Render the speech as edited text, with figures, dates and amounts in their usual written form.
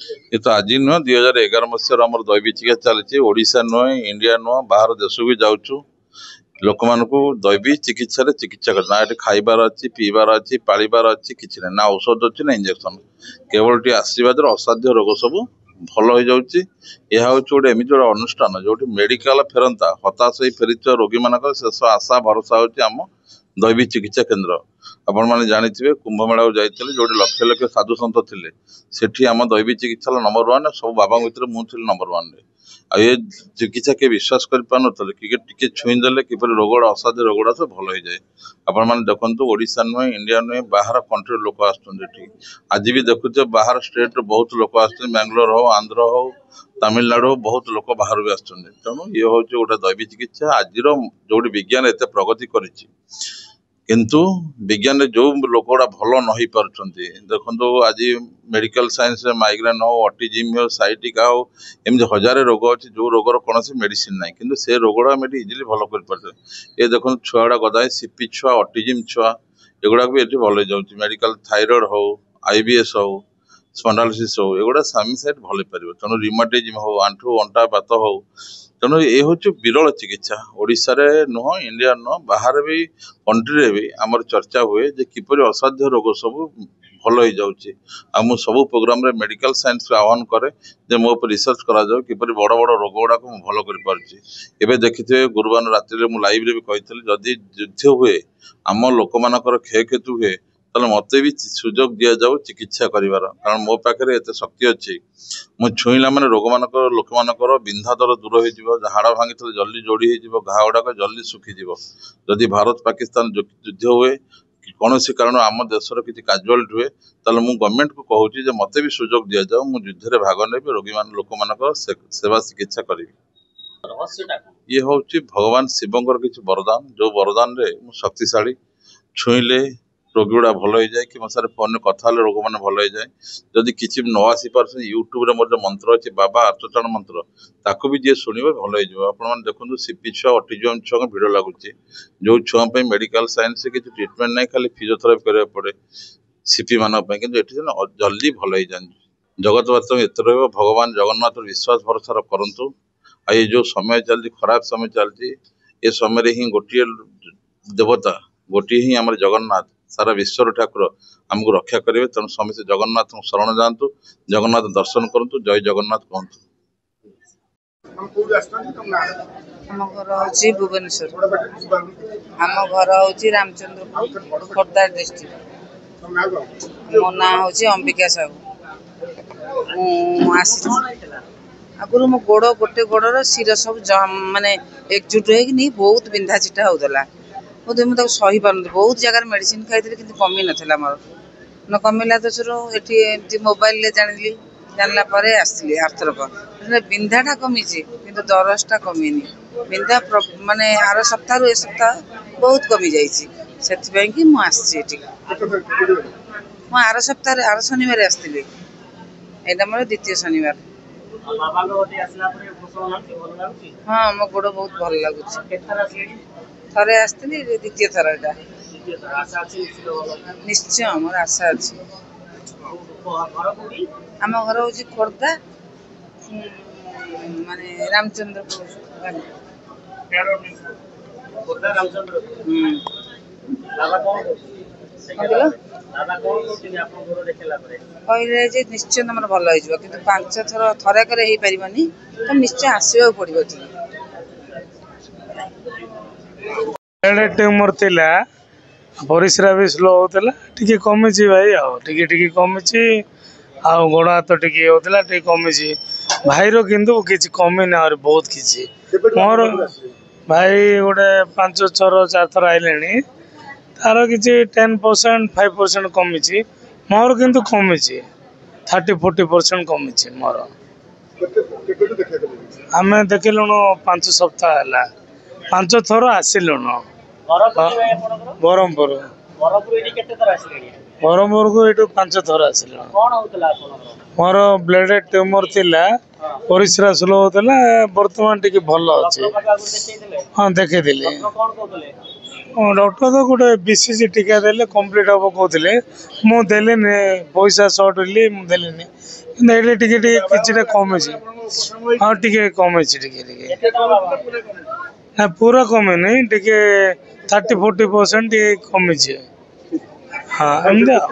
ये तो आज नुह 2011 मसीह आम दैविक चिकित्सा चली ओडिशा नुह इंडिया नुह बाहर देश भी जाऊँ लोक मान दैविक चिकित्सा चिकित्सा करना ये खाइबार अच्छी पीबार अच्छी पालिबार अच्छी कि ना औषध अच्छी ना इंजेक्शन केवल टी आशीर्वाद असाध्य रोग सब भल हो जाऊँगी यह हूँ गोटे एमती गोटे अनुष्ठान जो मेडिकल फेरंता हताश हो फेरी रोगी मान शेष आशा भरोसा होम दैविक चिकित्सा केन्द्र आपण मैंने जानते कुंभमेला जाइए जो लक्ष लक्ष साधु सत थे सेठी आम दैविक चिकित्सा नंबर 1 सब बाबा भर मुझे नंबर 1 ये चिकित्सा के विश्वास कर पार टे छुईदेले किपर रोगड़ा असाध्य रोगड़ा सब भल हो जाए आपण मैंने देखो ओडिशा नुहे इंडिया नुहे बाहर कंट्री लोक आसुच्च आज भी देखुचे बाहर स्टेट बहुत लोक आंगलोर हो आंध्र हो तमिलनाडु हो बहुत लोक बाहर भी आसुच्च तेणु ये हूँ गोटे दैविक चिकित्सा आज जो विज्ञान एत प्रगति कर किंतु विज्ञान जो लोक गुड़ा भल न हो पार्टी देखो आज मेडिकल साइंस माइग्रेन हो ऑटिज्म हो साइटिका हो एमती हजार रोग अच्छी जो रोगर कौन मेडिसिन ना कि से रोगड़ा आम इजिली भल कर ये देखो छुआ गदा सीपी छुआ ऑटिज्म छुआ एगुड़ा भी ये भल हो मेडिकल थायराइड हो आईबीएस हो स्पॉन्डालिसिस हो एगुड़ा सामी साइड भल पार तेणु रिमाटिज्म हो आंठू अंटा बात हो तेणु ये हूँ विरल चिकित्सा ओडिशा रे नुह इंडिया नुह बाहर भी कंट्री भी आमर चर्चा हुए जे किपर असाध्य रोग सब भल हो जाऊँगी आ सबू प्रोग्राम रे मेडिकल साइंस को आह्वान करे जे मो रिसर्च करा जाओ किपर बड़ बड़ रोग गुड़ा को भल कर देखिए गुरुवार राति में लाइव रे भी कही जदि युद्ध हुए आम लोक मानकर क्षयक्षति हुए ताले मत भी सुजोग दि जाऊ चिकित्सा करार कारण मो पाखे एत शक्ति अच्छी मु छुईला माने रोग मानक लोक मानकर बिंधा दर दूर हो हाड़ भांगी जल्दी जोड़ी हो घा गुड़ाक जल्दी सुखीज जदि भारत पाकिस्तान युद्ध हुए कौन कारण आम देशर किसी काजुआलिटी हुए ताले मु गवर्नमेंट को कहूँ मत भी सुजोग दि जाऊ मु युद्ध में भाग नेबी रोगी मान लोक मानकर सेवा चिकित्सा करी ये हूँ भगवान शिवंकर किसी वरदान जो वरदान रे शक्तिशाली छुईले रोगी गुड़ा भल हो जाए कि मो सारे फोन कथा रोग मैंने भल हो जाए जदि किसी न आसी पार यूट्यूब रे मोर मंत्र अच्छी बाबा आर्चचरण मंत्र ताकू भी जी शुणे भल हो देखो सीपी छुआ ऑटिज्म छुआ भिड़ लगुच जो छुआ मेडिकल साइंस किसी ट्रिटमेंट ना खाली फिजियोथेरापी करा पड़े सीपी मान कि जल्दी भल हो जाए जगत बात एत भगवान जगन्नाथ विश्वास भरोसा करतु आ ये जो समय चलती खराब समय चलती ये समय ही गोटे देवता गोटे ही आम जगन्नाथ सारा विश्वर ठाकुर आमको रक्षा करेंगे तेणु समस्त जगन्नाथ शरण जातु जगन्नाथ दर्शन करूँ जय जगन्नाथ कहतु आम घर हूँ भुवनेश्वर आम घर हूँ रामचंद्रपुर खोर्धा डिस्ट्रिक्ट मो ना हूँ अंबिका साहू आगुरी मो गोड़ गोटे गोड़र शिर सब माने एकजुट हो बहुत बिंधा चिटा होता बोधे मुझे सही पार बहुत जगार मेडिसिन खाई कि कमी नाला मोर न कमिला तो ये मोबाइल जानी जानला आसली आरथरक बिंधाटा कमी कि दरजटा कमीनी बिंधा माने आर सप्ताह ए सप्ताह बहुत कमी जाती कि मुझे आर सप्ताह आर शनिवार आसती यहाँ मोर द्वितीय शनिवार हाँ मो गोड़ बहुत भल लगुच थरे आसती द्वितीय थर यहाँ निश्चय मोर आशा अच्छी आम घर हूँ खोर्धा माने रामचंद्रपुर कहले निश्चय तुम भल हो कि 5 थर थरक हो पारनि तुम निश्चय आसवा पड़ो ट्यूमर थिला परिश्रा भी स्लो होता टी कमी भाई आगे कमी आ गोड़ हाथ टी होता टी कमी भाईर किंतु किसी कमी ना बहुत किसी मोर भाई गोटे 5-6-4 थर आइले तार किसी 10% 5% कमी मोर किंतु कमी 30-40% कमी मोर आम देखिलु 5 सप्ताह है 5 थर आसिलुन बरहमपुर को ये 5 थर आसल मोर ब्लड ट्यूमर थिला परिश्रा स्लो होता बर्तमान टी भल अच्छे हाँ देखे डॉक्टर तो गोटे बीसीजी टीका देले कंप्लीट हम कहते मुझे पैसा सर्ट मुझे କିନ୍ତୁ ଏଇଠି ଟିକେ ଟିକେ କିଛିଟା କମିଛି। ହଁ ଟିକେ କମିଛି ଟିକେ ଟିକେ ନା ପୁରା କମିନି ଟିକେ 30-40% ଟିକେ କମିଛି। ହଁ ଏମିତି ଆଉ।